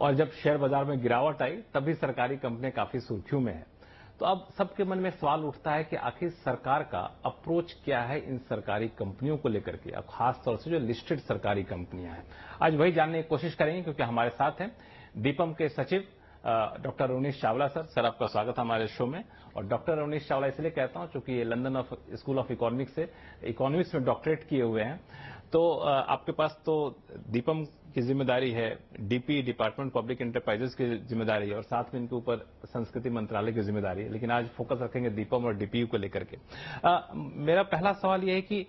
और जब शेयर बाजार में गिरावट आई तब भी सरकारी कंपनियां काफी सुर्खियों में है। तो अब सबके मन में सवाल उठता है कि आखिर सरकार का अप्रोच क्या है इन सरकारी कंपनियों को लेकर के, अब खासतौर से जो लिस्टेड सरकारी कंपनियां हैं। आज वही जानने की कोशिश करेंगे क्योंकि हमारे साथ हैं दीपम के सचिव डॉक्टर अवनीश चावला। सर आपका स्वागत है हमारे शो में। और डॉक्टर अवनीश चावला इसलिए कहता हूं क्योंकि ये लंदन स्कूल ऑफ इकोनॉमिक्स से इकोनॉमिक्स में डॉक्टरेट किए हुए हैं। तो आपके पास तो दीपम की जिम्मेदारी है, डीपी डिपार्टमेंट पब्लिक एंटरप्राइजेस की जिम्मेदारी है और साथ में इनके ऊपर संस्कृति मंत्रालय की जिम्मेदारी है। लेकिन आज फोकस रखेंगे दीपम और डीपीयू को लेकर के। मेरा पहला सवाल यह है कि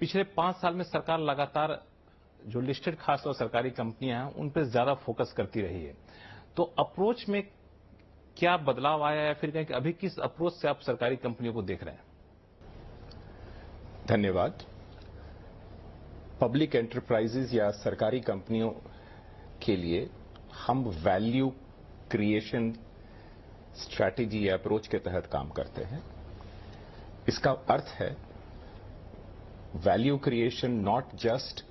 पिछले 5 साल में सरकार लगातार जो लिस्टेड खासतौर सरकारी कंपनियां हैं उन पर ज्यादा फोकस करती रही है। तो अप्रोच में क्या बदलाव आया है, फिर कहें कि अभी किस अप्रोच से आप सरकारी कंपनियों को देख रहे हैं? धन्यवाद। पब्लिक एंटरप्राइजेज या सरकारी कंपनियों के लिए हम वैल्यू क्रिएशन स्ट्रैटेजी या अप्रोच के तहत काम करते हैं। इसका अर्थ है value creation not just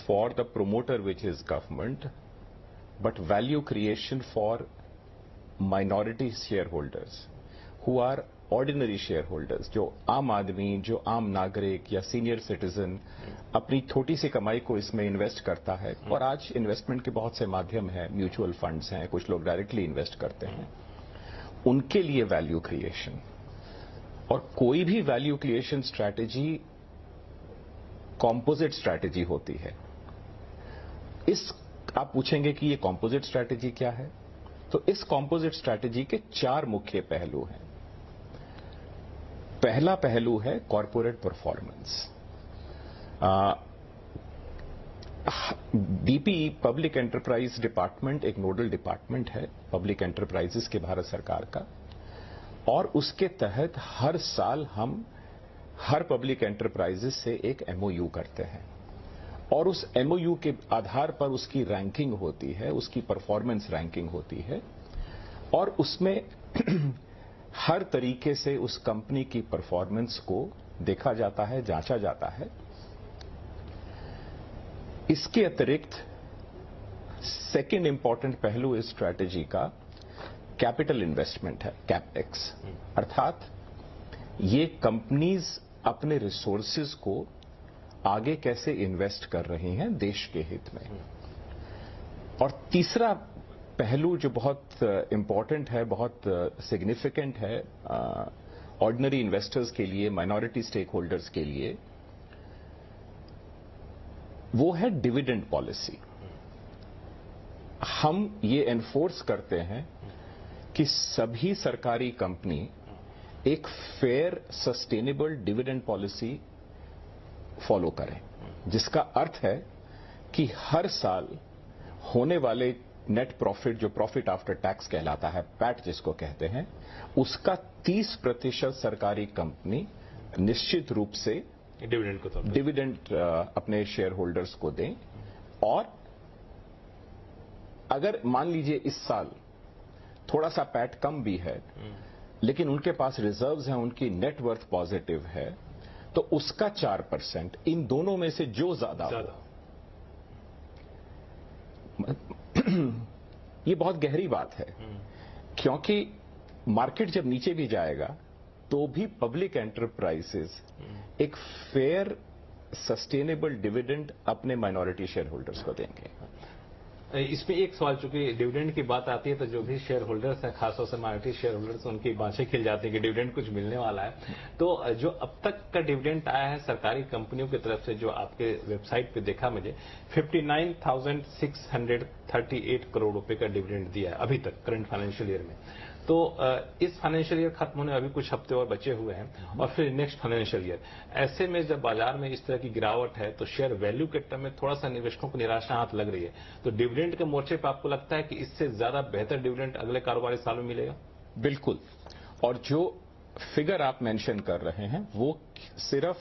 for the promoter which is government, but value creation for minority shareholders who are ordinary shareholders, जो आम आदमी, जो आम नागरिक या सीनियर सिटीजन अपनी छोटी सी कमाई को इसमें इन्वेस्ट करता है। और आज इन्वेस्टमेंट के बहुत से माध्यम हैं, म्यूचुअल फंड्स हैं, कुछ लोग डायरेक्टली इन्वेस्ट करते हैं, उनके लिए वैल्यू क्रिएशन। और कोई भी value creation strategy composite strategy होती है। आप पूछेंगे कि ये कॉम्पोजिट स्ट्रैटेजी क्या है, तो इस कॉम्पोजिट स्ट्रैटेजी के 4 मुख्य पहलू हैं। पहला पहलू है corporate performance. DP public enterprise department एक नोडल डिपार्टमेंट है पब्लिक एंटरप्राइजेस के भारत सरकार का, और उसके तहत हर साल हम हर पब्लिक एंटरप्राइजेस से एक एमओयू करते हैं और उस एमओयू के आधार पर उसकी रैंकिंग होती है, उसकी परफॉर्मेंस रैंकिंग होती है और उसमें हर तरीके से उस कंपनी की परफॉर्मेंस को देखा जाता है, जांचा जाता है। इसके अतिरिक्त सेकेंड इंपॉर्टेंट पहलू इस स्ट्रैटेजी का कैपिटल इन्वेस्टमेंट है, कैपेक्स। अर्थात ये कंपनीज अपने रिसोर्सेज को आगे कैसे इन्वेस्ट कर रही हैं देश के हित में। और तीसरा पहलू जो बहुत इंपॉर्टेंट है, बहुत सिग्निफिकेंट है ऑर्डिनरी इन्वेस्टर्स के लिए, माइनॉरिटी स्टेक होल्डर्स के लिए, वो है डिविडेंड पॉलिसी। हम ये एनफोर्स करते हैं कि सभी सरकारी कंपनी एक fair sustainable dividend policy follow करें, जिसका अर्थ है कि हर साल होने वाले नेट प्रॉफिट, जो प्रॉफिट आफ्टर टैक्स कहलाता है, पैट जिसको कहते हैं, उसका 30% सरकारी कंपनी निश्चित रूप से डिविडेंड अपने शेयर होल्डर्स को दें। और अगर मान लीजिए इस साल थोड़ा सा पैट कम भी है लेकिन उनके पास रिजर्व्स हैं, उनकी नेटवर्थ पॉजिटिव है, तो उसका 4%, इन दोनों में से जो ज्यादा हो। ये बहुत गहरी बात है क्योंकि मार्केट जब नीचे भी जाएगा तो भी पब्लिक एंटरप्राइजेस एक फेयर सस्टेनेबल डिविडेंड अपने माइनॉरिटी शेयर होल्डर्स को देंगे। इसमें एक सवाल, चूंकि डिविडेंड की बात आती है तो जो भी शेयर होल्डर्स हैं, खासतौर से माइनॉरिटी शेयर होल्डर्स, उनकी बाँछें खिल जाती है कि डिविडेंड कुछ मिलने वाला है। तो जो अब तक का डिविडेंड आया है सरकारी कंपनियों की तरफ से, जो आपके वेबसाइट पे देखा मुझे, 59,638 करोड़ रुपए का डिविडेंड दिया है अभी तक करंट फाइनेंशियल ईयर में। तो इस फाइनेंशियल ईयर खत्म होने में अभी कुछ हफ्ते और बचे हुए हैं और फिर नेक्स्ट फाइनेंशियल ईयर। ऐसे में जब बाजार में इस तरह की गिरावट है तो शेयर वैल्यू के टर्म में थोड़ा सा निवेशकों को निराशा हाथ लग रही है। तो डिविडेंड के मोर्चे पर आपको लगता है कि इससे ज्यादा बेहतर डिविडेंड अगले कारोबारी साल में मिलेगा? बिल्कुल। और जो फिगर आप मेंशन कर रहे हैं वो सिर्फ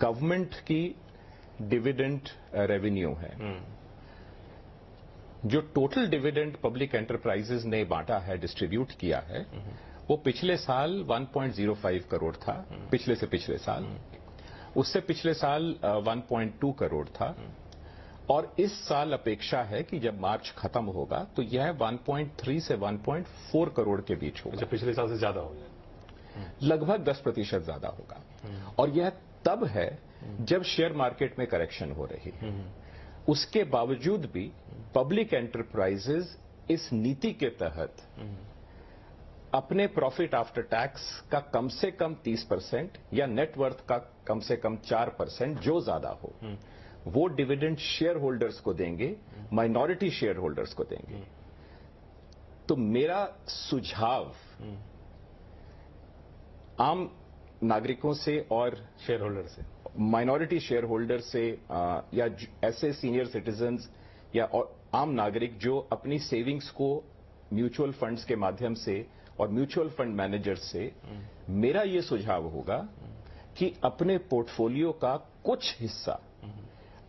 गवर्नमेंट की डिविडेंड रेवेन्यू है। जो टोटल डिविडेंड पब्लिक एंटरप्राइजेज ने बांटा है, डिस्ट्रीब्यूट किया है, वो पिछले साल 1.05 करोड़ था, पिछले से पिछले साल। उससे पिछले साल 1.2 करोड़ था और इस साल अपेक्षा है कि जब मार्च खत्म होगा तो यह 1.3 से 1.4 करोड़ के बीच होगा। अच्छा, पिछले साल से ज्यादा हो गया, लगभग 10% ज्यादा होगा। और यह तब है जब शेयर मार्केट में करेक्शन हो रही है। उसके बावजूद भी पब्लिक एंटरप्राइजेज इस नीति के तहत अपने प्रॉफिट आफ्टर टैक्स का कम से कम 30% या नेटवर्थ का कम से कम 4% जो ज्यादा हो वो डिविडेंड शेयर होल्डर्स को देंगे, माइनॉरिटी शेयर होल्डर्स को देंगे। तो मेरा सुझाव आम नागरिकों से और शेयर होल्डर से, माइनॉरिटी शेयर होल्डर से या ऐसे सीनियर सिटीजन्स या आम नागरिक जो अपनी सेविंग्स को म्यूचुअल फंड्स के माध्यम से और म्यूचुअल फंड मैनेजर से, मेरा यह सुझाव होगा कि अपने पोर्टफोलियो का कुछ हिस्सा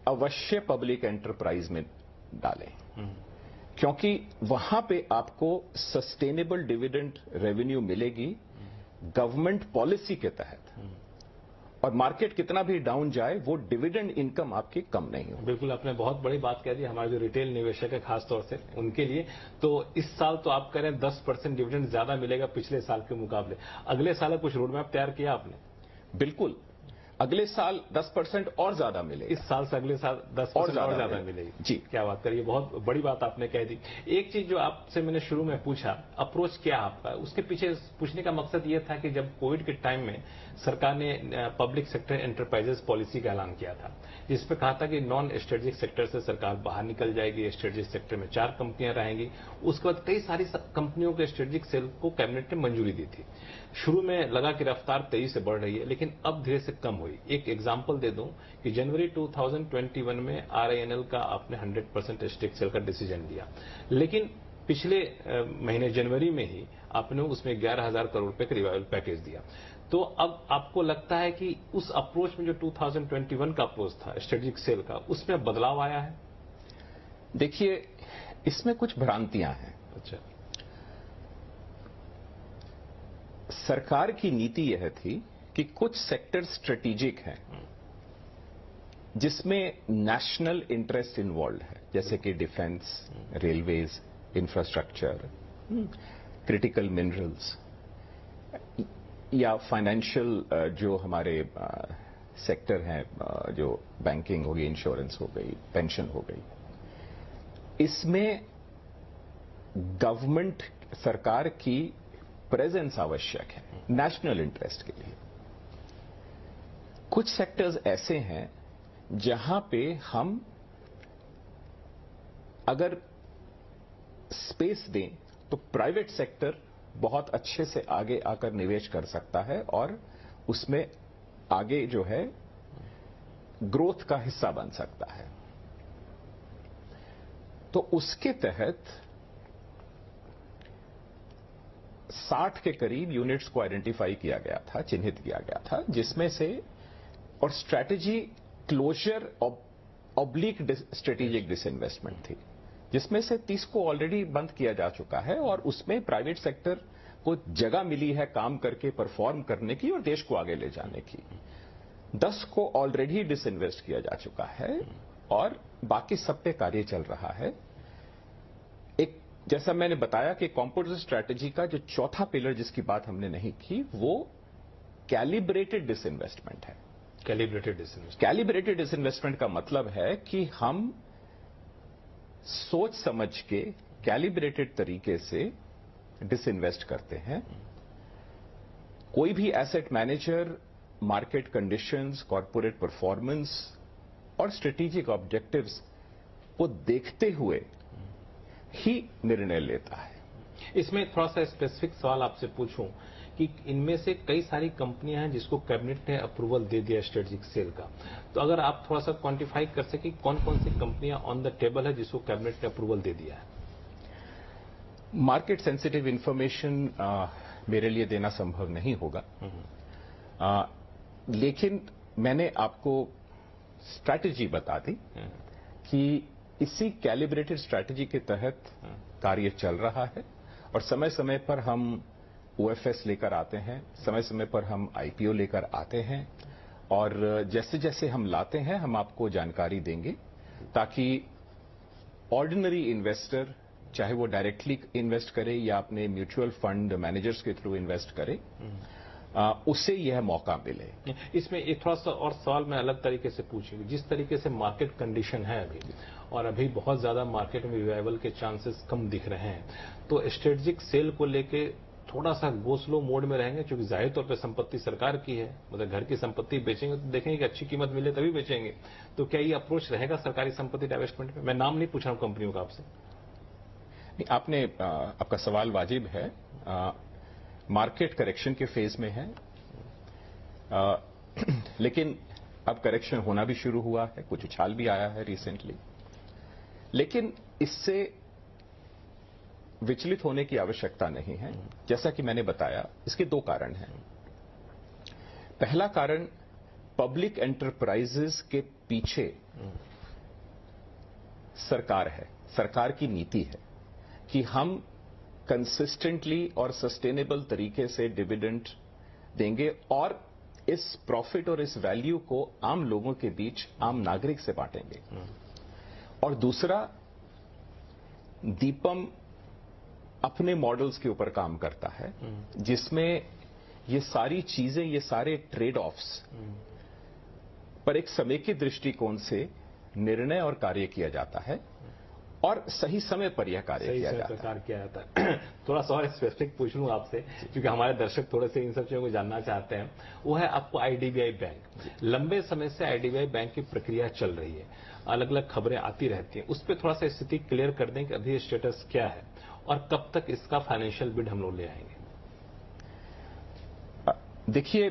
अवश्य पब्लिक एंटरप्राइज में डालें, क्योंकि वहां पे आपको सस्टेनेबल डिविडेंड रेवेन्यू मिलेगी गवर्नमेंट पॉलिसी के तहत। और मार्केट कितना भी डाउन जाए वो डिविडेंड इनकम आपकी कम नहीं हो। बिल्कुल, आपने बहुत बड़ी बात कह दी हमारे जो रिटेल निवेशक है खास तौर से उनके लिए। तो इस साल तो आप कह रहे हैं 10% डिविडेंड ज्यादा मिलेगा पिछले साल के मुकाबले। अगले साल कुछ रोड मैप तैयार किया आपने? बिल्कुल, अगले साल 10% और ज्यादा मिलेगा। इस साल से अगले साल 10% और ज्यादा मिलेगी। जी, क्या बात करिए, बहुत बड़ी बात आपने कह दी। एक चीज जो आपसे मैंने शुरू में पूछा, अप्रोच क्या आपका, उसके पीछे पूछने का मकसद यह था कि जब कोविड के टाइम में सरकार ने पब्लिक सेक्टर एंटरप्राइजेस पॉलिसी का ऐलान किया था, जिसमें कहा था कि नॉन स्ट्रेटेजिक सेक्टर से सरकार बाहर निकल जाएगी, स्ट्रेटेजिक सेक्टर में 4 कंपनियां रहेंगी। उसके बाद कई सारी कंपनियों के स्ट्रेटेजिक सेल को कैबिनेट ने मंजूरी दी थी। शुरू में लगा कि रफ्तार तेजी से बढ़ रही है, लेकिन अब धीरे से कम हुई। एक एग्जांपल दे दूं कि जनवरी 2021 में आरआईएनएल का आपने 100% स्टेक सेल का डिसीजन लिया, लेकिन पिछले महीने जनवरी में ही आपने उसमें 11,000 करोड़ रुपए का रिवाइवल पैकेज दिया। तो अब आपको लगता है कि उस अप्रोच में जो 2021 का अप्रोच था स्ट्रेटेजिक सेल का, उसमें बदलाव आया है? देखिए, इसमें कुछ भ्रांतियां हैं। अच्छा, सरकार की नीति यह थी कि कुछ सेक्टर स्ट्रेटेजिक हैं जिसमें नेशनल इंटरेस्ट इन्वॉल्व है, जैसे कि defence, railways, infrastructure, critical minerals या फाइनेंशियल जो हमारे सेक्टर हैं, जो बैंकिंग हो गई, इंश्योरेंस हो गई, पेंशन हो गई। इसमें गवर्नमेंट, सरकार की प्रेजेंस आवश्यक है नेशनल इंटरेस्ट के लिए। कुछ सेक्टर्स ऐसे हैं जहां पे हम अगर स्पेस दें तो प्राइवेट सेक्टर बहुत अच्छे से आगे आकर निवेश कर सकता है और उसमें आगे जो है ग्रोथ का हिस्सा बन सकता है। तो उसके तहत 60 के करीब यूनिट्स को आइडेंटिफाई किया गया था, चिन्हित किया गया था, जिसमें से और strategy closure oblique strategic disinvestment थी, जिसमें से 30 को ऑलरेडी बंद किया जा चुका है और उसमें प्राइवेट सेक्टर को जगह मिली है काम करके परफॉर्म करने की और देश को आगे ले जाने की। 10 को ऑलरेडी डिसइन्वेस्ट किया जा चुका है और बाकी सब पे कार्य चल रहा है। एक, जैसा मैंने बताया कि कंपोजिट स्ट्रैटेजी का जो चौथा पिलर जिसकी बात हमने नहीं की, वो कैलिब्रेटेड डिसइन्वेस्टमेंट है। कैलिब्रेटेड डिसइन्वेस्टमेंट का मतलब है कि हम सोच समझ के कैलिब्रेटेड तरीके से डिसइन्वेस्ट करते हैं। कोई भी asset manager market conditions, corporate performance और स्ट्रेटेजिक ऑब्जेक्टिव्स को देखते हुए ही निर्णय लेता है। इसमें थोड़ा सा स्पेसिफिक सवाल आपसे पूछूं कि इनमें से कई सारी कंपनियां हैं जिसको कैबिनेट ने अप्रूवल दे दिया स्ट्रेटेजिक सेल का, तो अगर आप थोड़ा सा क्वांटिफाई कर सके कौन कौन सी कंपनियां ऑन द टेबल है जिसको कैबिनेट ने अप्रूवल दे दिया है? मार्केट सेंसिटिव इंफॉर्मेशन मेरे लिए देना संभव नहीं होगा, लेकिन मैंने आपको स्ट्रैटेजी बता दी कि इसी कैलिब्रेटेड स्ट्रैटेजी के तहत कार्य चल रहा है और समय समय पर हम ओएफएस लेकर आते हैं, समय समय पर हम आईपीओ लेकर आते हैं और जैसे जैसे हम लाते हैं हम आपको जानकारी देंगे। ताकि ऑर्डिनरी इन्वेस्टर, चाहे वो डायरेक्टली इन्वेस्ट करे या अपने म्यूचुअल फंड मैनेजर्स के थ्रू इन्वेस्ट करे, उसे यह मौका मिले। इसमें एक थोड़ा सा और सवाल मैं अलग तरीके से पूछूंगी। जिस तरीके से मार्केट कंडीशन है अभी, और अभी बहुत ज्यादा मार्केट में रिवाइवल के चांसेस कम दिख रहे हैं, तो स्ट्रेटेजिक सेल को लेके थोड़ा सा गो स्लो मोड में रहेंगे, क्योंकि जाहिर तौर पे संपत्ति सरकार की है, मतलब घर की संपत्ति बेचेंगे तो देखेंगे कि अच्छी कीमत मिले तभी बेचेंगे। तो क्या ये अप्रोच रहेगा सरकारी संपत्ति डाइवेस्टमेंट में? मैं नाम नहीं पूछ रहा हूं कंपनियों का आपसे। नहीं, आपका सवाल वाजिब है। मार्केट करेक्शन के फेज में है, लेकिन अब करेक्शन होना भी शुरू हुआ है, कुछ उछाल भी आया है रिसेंटली, लेकिन इससे विचलित होने की आवश्यकता नहीं है। जैसा कि मैंने बताया, इसके दो कारण हैं। पहला कारण, पब्लिक एंटरप्राइजेस के पीछे सरकार है, सरकार की नीति है कि हम कंसिस्टेंटली और सस्टेनेबल तरीके से डिविडेंड देंगे और इस प्रॉफिट और इस वैल्यू को आम लोगों के बीच, आम नागरिक से बांटेंगे। और दूसरा, दीपम अपने मॉडल्स के ऊपर काम करता है, जिसमें ये सारी चीजें, ये सारे ट्रेड ऑफ्स पर एक समेकित दृष्टिकोण से निर्णय और कार्य किया जाता है, और सही समय पर यह कार्य किया जाता है। थोड़ा सा और स्पेसिफिक पूछ लूं आपसे, क्योंकि हमारे दर्शक थोड़े से इन सब चीजों को जानना चाहते हैं। वो है आपको आईडीबीआई बैंक। लंबे समय से आईडीबीआई बैंक की प्रक्रिया चल रही है, अलग अलग खबरें आती रहती हैं। उस पर थोड़ा सा स्थिति क्लियर कर दें कि अभी स्टेटस क्या है और कब तक इसका फाइनेंशियल बिड हम लोग ले आएंगे। देखिए,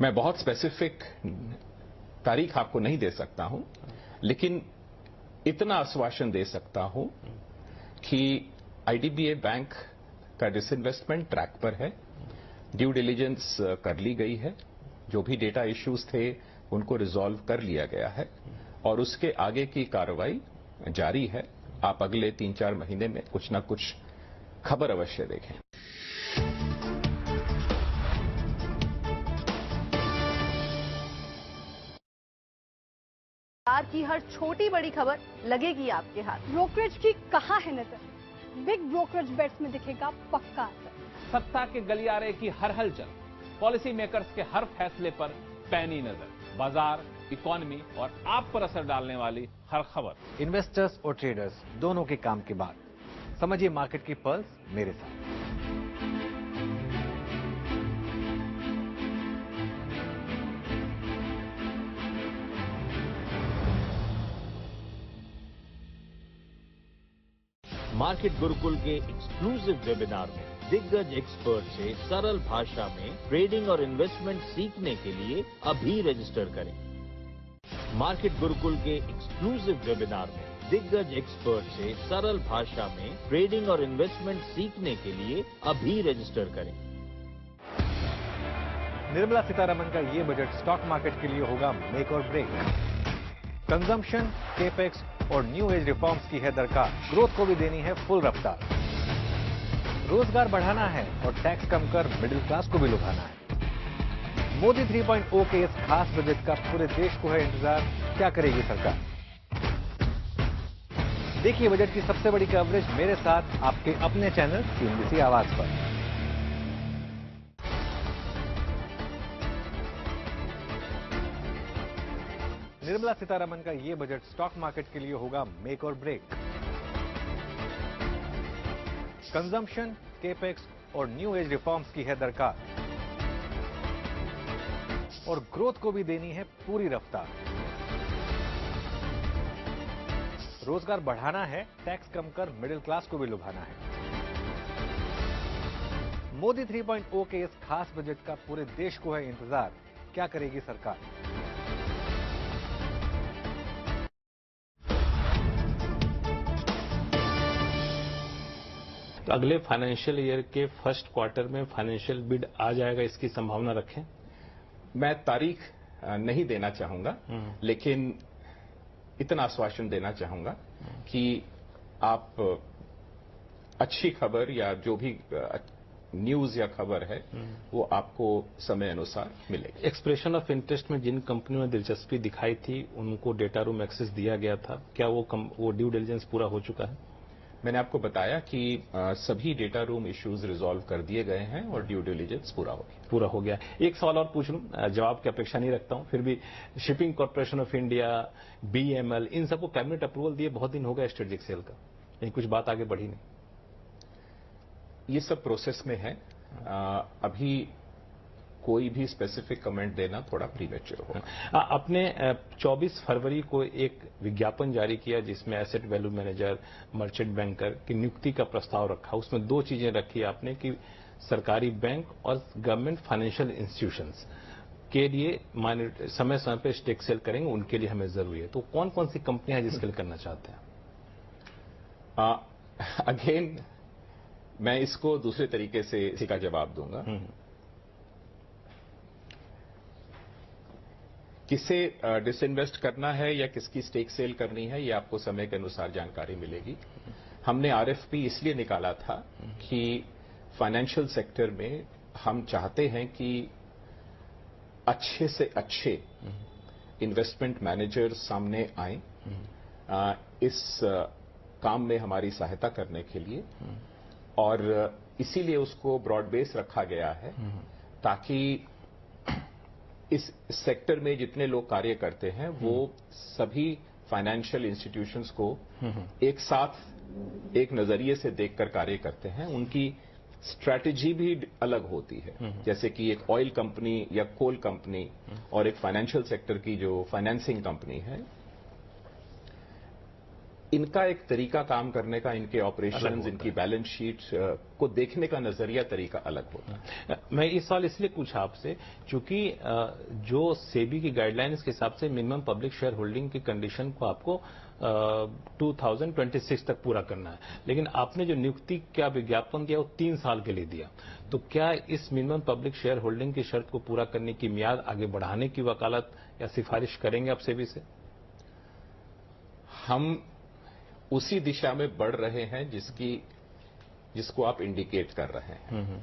मैं बहुत स्पेसिफिक तारीख आपको नहीं दे सकता हूं, लेकिन इतना आश्वासन दे सकता हूं कि आईडीबीआई बैंक का डिसइन्वेस्टमेंट ट्रैक पर है, ड्यू डिलिजेंस कर ली गई है, जो भी डेटा इश्यूज थे उनको रिजॉल्व कर लिया गया है, और उसके आगे की कार्रवाई जारी है। आप अगले 3-4 महीने में कुछ ना कुछ खबर अवश्य देखें। की हर छोटी बड़ी खबर लगेगी आपके हाथ। ब्रोकरेज की कहां है नजर? बिग ब्रोकरेज बेट्स में दिखेगा पक्का असर। सत्ता के गलियारे की हर हलचल, पॉलिसी मेकर्स के हर फैसले पर पैनी नजर, बाजार, इकोनॉमी और आप पर असर डालने वाली हर खबर। इन्वेस्टर्स और ट्रेडर्स दोनों के काम की बात। समझिए मार्केट की पल्स मेरे साथ। मार्केट गुरुकुल के एक्सक्लूसिव वेबिनार में दिग्गज एक्सपर्ट से सरल भाषा में ट्रेडिंग और इन्वेस्टमेंट सीखने के लिए अभी रजिस्टर करें। मार्केट गुरुकुल के एक्सक्लूसिव वेबिनार में दिग्गज एक्सपर्ट से सरल भाषा में ट्रेडिंग और इन्वेस्टमेंट सीखने के लिए अभी रजिस्टर करें। निर्मला सीतारमण का ये बजट स्टॉक मार्केट के लिए होगा मेक और ब्रेक। कंजम्पशन, केपेक्स और न्यू एज रिफॉर्म्स की है दरकार, ग्रोथ को भी देनी है फुल रफ्तार। रोजगार बढ़ाना है और टैक्स कम कर मिडिल क्लास को भी लुभाना है। मोदी 3.0 के इस खास बजट का पूरे देश को है इंतजार, क्या करेगी सरकार? देखिए बजट की सबसे बड़ी कवरेज मेरे साथ आपके अपने चैनल CNBC आवाज पर। निर्मला सीतारमण का ये बजट स्टॉक मार्केट के लिए होगा मेक और ब्रेक। कंजम्पशन, केपेक्स और न्यू एज रिफॉर्म्स की है दरकार, और ग्रोथ को भी देनी है पूरी रफ्तार। रोजगार बढ़ाना है, टैक्स कम कर मिडिल क्लास को भी लुभाना है। मोदी 3.0 के इस खास बजट का पूरे देश को है इंतजार, क्या करेगी सरकार? तो अगले फाइनेंशियल ईयर के फर्स्ट क्वार्टर में फाइनेंशियल बिड आ जाएगा, इसकी संभावना रखें? मैं तारीख नहीं देना चाहूंगा, लेकिन इतना आश्वासन देना चाहूंगा कि आप अच्छी खबर या जो भी न्यूज या खबर है वो आपको समय अनुसार मिलेगी। एक्सप्रेशन ऑफ इंटरेस्ट में जिन कंपनियों ने दिलचस्पी दिखाई थी उनको डेटा रूम एक्सेस दिया गया था, क्या वो ड्यू डिलिजेंस पूरा हो चुका है? मैंने आपको बताया कि सभी डेटा रूम इश्यूज रिजॉल्व कर दिए गए हैं और ड्यू डिलिजेंस पूरा हो गया। एक सवाल और पूछ लूं, जवाब की अपेक्षा नहीं रखता हूं, फिर भी Shipping Corporation of India, BML, इन सबको कैबिनेट अप्रूवल दिए बहुत दिन हो गया स्ट्रेटेजिक सेल का, लेकिन कुछ बात आगे बढ़ी नहीं। ये सब प्रोसेस में है। अभी कोई भी स्पेसिफिक कमेंट देना थोड़ा प्रीमेच्योर होगा। आपने 24 फरवरी को एक विज्ञापन जारी किया जिसमें asset value manager, merchant banker की नियुक्ति का प्रस्ताव रखा। उसमें दो चीजें रखी आपने कि सरकारी बैंक और गवर्नमेंट फाइनेंशियल इंस्टीट्यूशंस के लिए समय समय पर स्टेक सेल करेंगे, उनके लिए हमें जरूरी है। तो कौन कौन सी कंपनियां हैं जिसके लिए करना चाहते हैं? अगेन मैं इसको दूसरे तरीके से इसी का जवाब दूंगा। किसे डिसइन्वेस्ट करना है या किसकी स्टेक सेल करनी है, ये आपको समय के अनुसार जानकारी मिलेगी। हमने आरएफपी इसलिए निकाला था कि फाइनेंशियल सेक्टर में हम चाहते हैं कि अच्छे से अच्छे इन्वेस्टमेंट मैनेजर्स सामने आए इस काम में हमारी सहायता करने के लिए, और इसीलिए उसको ब्रॉड बेस रखा गया है ताकि इस सेक्टर में जितने लोग कार्य करते हैं वो सभी फाइनेंशियल इंस्टीट्यूशंस को एक साथ एक नजरिए से देखकर कार्य करते हैं। उनकी स्ट्रैटेजी भी अलग होती है, जैसे कि एक ऑयल कंपनी या कोल कंपनी और एक फाइनेंशियल सेक्टर की जो फाइनेंसिंग कंपनी है, इनका एक तरीका काम करने का, इनके ऑपरेशंस, इनकी बैलेंस शीट को देखने का नजरिया तरीका अलग होता है। मैं इस सवाल इसलिए पूछा आपसे क्योंकि जो सेबी की गाइडलाइंस के हिसाब से मिनिमम पब्लिक शेयर होल्डिंग की कंडीशन को आपको 2026 तक पूरा करना है, लेकिन आपने जो नियुक्ति का विज्ञापन दिया वो 3 साल के लिए दिया। तो क्या इस मिनिमम पब्लिक शेयर होल्डिंग की शर्त को पूरा करने की मियाद आगे बढ़ाने की वकालत या सिफारिश करेंगे आप सेबी से? हम उसी दिशा में बढ़ रहे हैं जिसको आप इंडिकेट कर रहे हैं।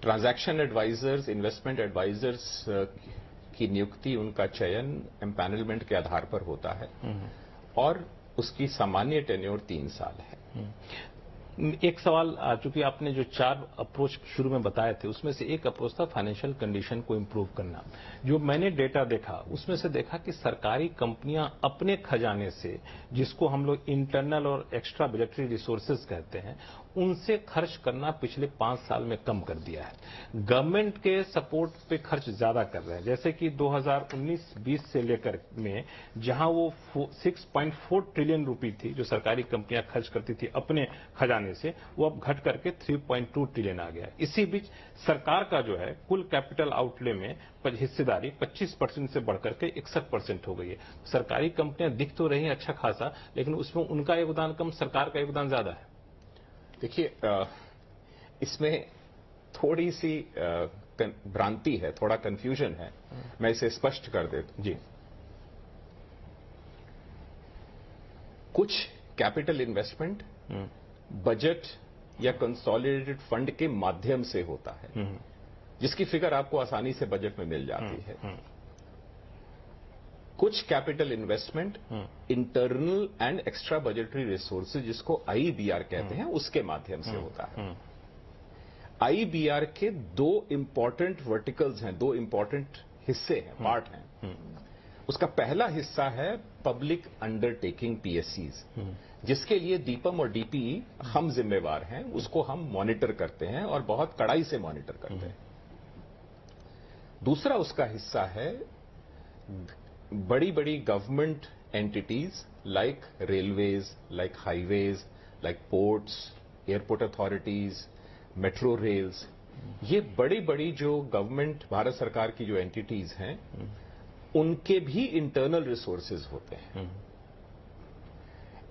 ट्रांजैक्शन एडवाइजर्स, इन्वेस्टमेंट एडवाइजर्स की नियुक्ति, उनका चयन एम्पैनलमेंट के आधार पर होता है और उसकी सामान्य टेन्योर 3 साल है। एक सवाल, चूंकि आपने जो 4 अप्रोच शुरू में बताए थे उसमें से एक अप्रोच था फाइनेंशियल कंडीशन को इंप्रूव करना। जो मैंने डेटा देखा उसमें से देखा कि सरकारी कंपनियां अपने खजाने से, जिसको हम लोग इंटरनल और एक्स्ट्रा बजटरी रिसोर्सेज कहते हैं, उनसे खर्च करना पिछले 5 साल में कम कर दिया है। गवर्नमेंट के सपोर्ट पे खर्च ज्यादा कर रहे हैं, जैसे कि 2019-20 से लेकर में जहां वो 6.4 ट्रिलियन रुपए थी जो सरकारी कंपनियां खर्च करती थी अपने खजाने से, वो अब घट करके 3.2 ट्रिलियन आ गया। इसी बीच सरकार का जो है कुल कैपिटल आउटले में हिस्सेदारी 25% से बढ़कर के 61% हो गई है। सरकारी कंपनियां दिख तो रही हैं अच्छा खासा, लेकिन उसमें उनका योगदान कम, सरकार का योगदान ज्यादा है। देखिए, इसमें थोड़ी सी भ्रांति है, थोड़ा कंफ्यूजन है। मैं इसे स्पष्ट कर देता हूं। जी, कुछ कैपिटल इन्वेस्टमेंट बजट या कंसोलिडेटेड फंड के माध्यम से होता है, जिसकी फिगर आपको आसानी से बजट में मिल जाती है। कुछ capital investment internal and extra budgetary resources, जिसको आईबीआर कहते हैं, उसके माध्यम से होता है। आईबीआर के 2 इंपॉर्टेंट वर्टिकल्स हैं, 2 इंपॉर्टेंट हिस्से हैं, पार्ट हैं। उसका पहला हिस्सा है पब्लिक अंडरटेकिंग पीएससीज, जिसके लिए दीपम और डीपीई हम जिम्मेवार हैं, उसको हम मॉनिटर करते हैं और बहुत कड़ाई से मॉनिटर करते हैं। दूसरा उसका हिस्सा है बड़ी बड़ी government entities like railways, like highways, like ports, airport authorities, metro rails. ये बड़ी बड़ी जो गवर्नमेंट, भारत सरकार की जो एंटिटीज हैं, उनके भी इंटरनल रिसोर्सेज होते हैं।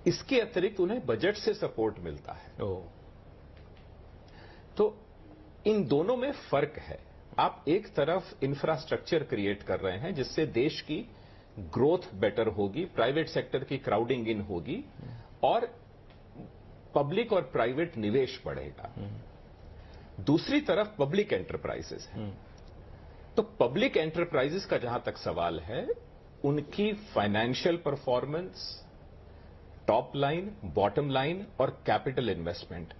इसके अतिरिक्त उन्हें बजट से सपोर्ट मिलता है। तो इन दोनों में फर्क है। आप एक तरफ इंफ्रास्ट्रक्चर क्रिएट कर रहे हैं जिससे देश की ग्रोथ बेटर होगी, प्राइवेट सेक्टर की क्राउडिंग इन होगी और पब्लिक और प्राइवेट निवेश बढ़ेगा। दूसरी तरफ पब्लिक एंटरप्राइजेस हैं। तो पब्लिक एंटरप्राइजेस का जहां तक सवाल है, उनकी financial performance, top line, bottom line और कैपिटल इन्वेस्टमेंट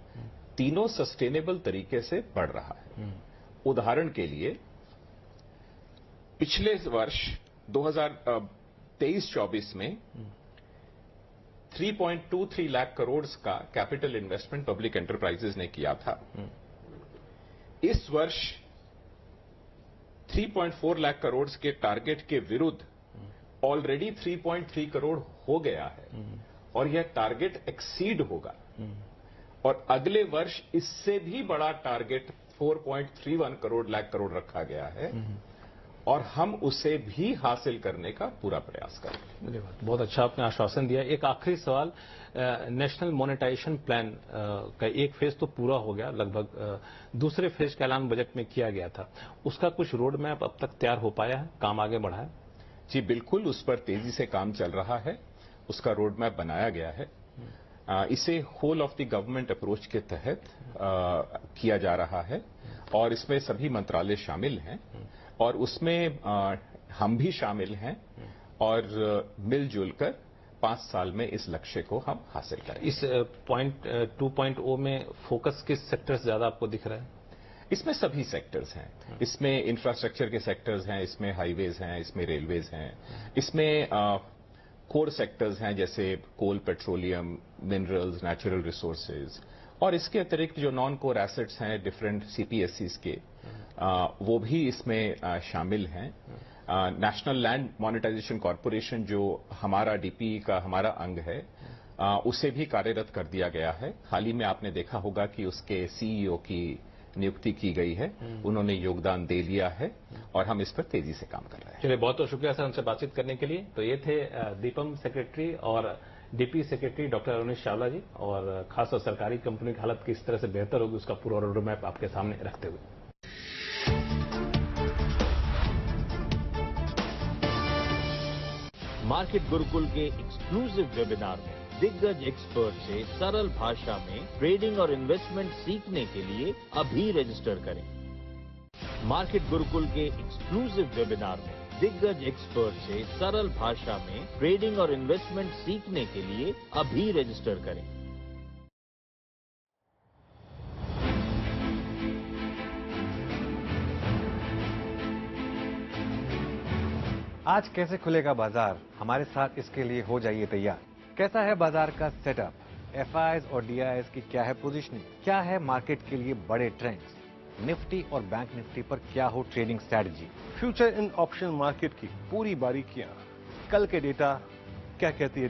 तीनों सस्टेनेबल तरीके से बढ़ रहा है। उदाहरण के लिए पिछले वर्ष 2023-24 में 3.23 लाख करोड़ का कैपिटल इन्वेस्टमेंट पब्लिक एंटरप्राइजेस ने किया था। इस वर्ष 3.4 लाख करोड़ के टारगेट के विरुद्ध ऑलरेडी 3.3 करोड़ हो गया है और यह टारगेट एक्सीड होगा और अगले वर्ष इससे भी बड़ा टारगेट 4.31 लाख करोड़ रखा गया है और हम उसे भी हासिल करने का पूरा प्रयास करेंगे। बहुत अच्छा आपने आश्वासन दिया। एक आखिरी सवाल, नेशनल मोनेटाइजेशन प्लान का एक फेज तो पूरा हो गया लगभग, दूसरे फेज का ऐलान बजट में किया गया था, उसका कुछ रोड मैप अब तक तैयार हो पाया है, काम आगे बढ़ा है? जी बिल्कुल, उस पर तेजी से काम चल रहा है, उसका रोड मैप बनाया गया है। इसे whole of the government approach के तहत किया जा रहा है और इसमें सभी मंत्रालय शामिल हैं और उसमें हम भी शामिल हैं और मिलजुल कर 5 साल में इस लक्ष्य को हम हासिल करेंगे। इस 2.0 में फोकस किस सेक्टर से ज्यादा आपको दिख रहा है? इसमें सभी सेक्टर्स हैं। इसमें इंफ्रास्ट्रक्चर के सेक्टर्स हैं, इसमें हाईवेज हैं, इसमें रेलवेज हैं, इसमें कोर सेक्टर्स हैं जैसे कोल, पेट्रोलियम, मिनरल्स, नेचुरल रिसोर्सेज और इसके अतिरिक्त जो नॉन कोर एसेट्स हैं डिफरेंट सीपीएससीज के, वो भी इसमें शामिल हैं। नेशनल लैंड मॉनेटाइजेशन कॉर्पोरेशन जो हमारा डीपी का हमारा अंग है, उसे भी कार्यरत कर दिया गया है। हाल ही में आपने देखा होगा कि उसके सीईओ की नियुक्ति की गई है, उन्होंने योगदान दे लिया है और हम इस पर तेजी से काम कर रहे हैं। चलिए, बहुत बहुत शुक्रिया सर हमसे बातचीत करने के लिए। तो ये थे दीपम सेक्रेटरी और DP secretary doctor Arunish Chawla ji, और खासतौर सरकारी कंपनी की हालत किस तरह से बेहतर होगी उसका पूरा रोड मैप आपके सामने रखते हुए। मार्केट गुरुकुल के एक्सक्लूसिव वेबिनार में दिग्गज एक्सपर्ट से सरल भाषा में ट्रेडिंग और इन्वेस्टमेंट सीखने के लिए अभी रजिस्टर करें। मार्केट गुरुकुल के एक्सक्लूसिव वेबिनार में दिग्गज एक्सपर्ट से सरल भाषा में ट्रेडिंग और इन्वेस्टमेंट सीखने के लिए अभी रजिस्टर करें। आज कैसे खुलेगा बाजार, हमारे साथ इसके लिए हो जाइए तैयार। कैसा है बाजार का सेटअप, एफआईआईज और डीआईआईज की क्या है पोजीशनिंग, क्या है मार्केट के लिए बड़े ट्रेंड्स, निफ्टी और बैंक निफ्टी पर क्या हो trading strategy, future in option market की पूरी बारीकियां, कल के डेटा क्या कहती है